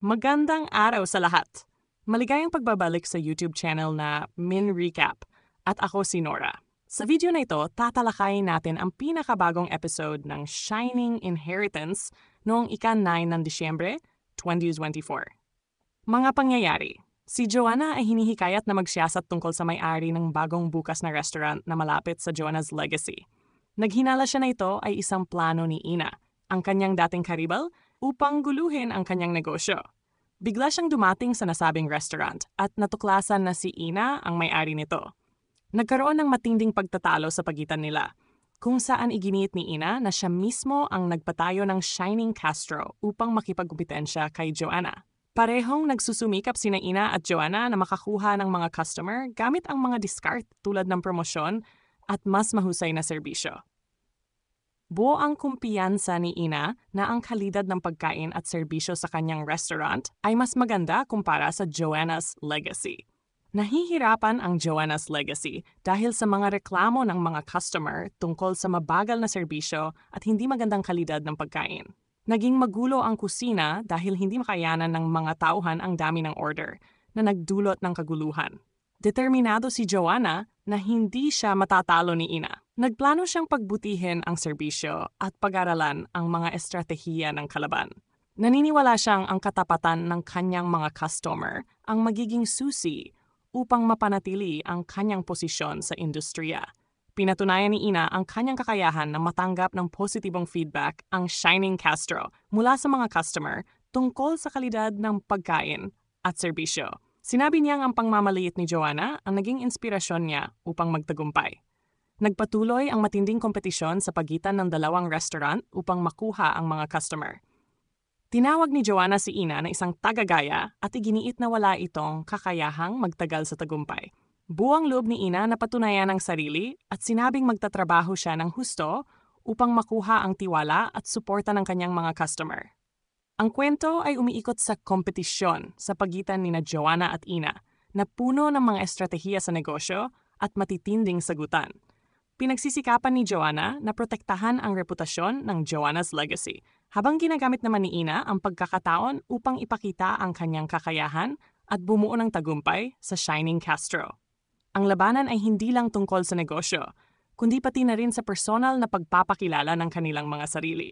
Magandang araw sa lahat! Maligayang pagbabalik sa YouTube channel na Min Recap at ako si Nora. Sa video na ito, tatalakayin natin ang pinakabagong episode ng Shining Inheritance noong ika-9 ng Disyembre 2024. Mga pangyayari. Si Joanna ay hinihikayat na magsiyasat tungkol sa may-ari ng bagong bukas na restaurant na malapit sa Joanna's legacy. Naghinala siya na ito ay isang plano ni Ina, ang kanyang dating karibal, upang guluhin ang kanyang negosyo. Bigla siyang dumating sa nasabing restaurant at natuklasan na si Ina ang may-ari nito. Nagkaroon ng matinding pagtatalo sa pagitan nila, kung saan iginiit ni Ina na siya mismo ang nagpatayo ng Shining Castro upang makipagkumpetensya kay Joanna. Parehong nagsusumikap sina Ina at Joanna na makakuha ng mga customer gamit ang mga discard tulad ng promosyon at mas mahusay na serbisyo. Buo ang kumpiyansa ni Ina na ang kalidad ng pagkain at serbisyo sa kanyang restaurant ay mas maganda kumpara sa Joanna's legacy. Nahihirapan ang Joanna's legacy dahil sa mga reklamo ng mga customer tungkol sa mabagal na serbisyo at hindi magandang kalidad ng pagkain. Naging magulo ang kusina dahil hindi makayanan ng mga tauhan ang dami ng order na nagdulot ng kaguluhan. Determinado si Joanna na hindi siya matatalo ni Ina. Nagplano siyang pagbutihin ang serbisyo at pag-aralan ang mga estratehiya ng kalaban. Naniniwala siyang ang katapatan ng kanyang mga customer ang magiging susi upang mapanatili ang kanyang posisyon sa industriya. Pinatunayan ni Ina ang kanyang kakayahan na matanggap ng positibong feedback ang Shining Castro mula sa mga customer tungkol sa kalidad ng pagkain at serbisyo. Sinabi niyang ang pangmamaliit ni Joanna ang naging inspirasyon niya upang magtagumpay. Nagpatuloy ang matinding kompetisyon sa pagitan ng dalawang restaurant upang makuha ang mga customer. Tinawag ni Joanna si Ina na isang tagagaya at iginiit na wala itong kakayahang magtagal sa tagumpay. Buwang loob ni Ina na patunayan ang sarili at sinabing magtatrabaho siya ng husto upang makuha ang tiwala at suporta ng kanyang mga customer. Ang kwento ay umiikot sa kompetisyon sa pagitan ni Joanna at Ina na puno ng mga estratehiya sa negosyo at matitinding sagutan. Pinagsisikapan ni Joanna na protektahan ang reputasyon ng Joanna's legacy, habang ginagamit naman ni Ina ang pagkakataon upang ipakita ang kanyang kakayahan at bumuo ng tagumpay sa Shining Castro. Ang labanan ay hindi lang tungkol sa negosyo, kundi pati na rin sa personal na pagpapakilala ng kanilang mga sarili.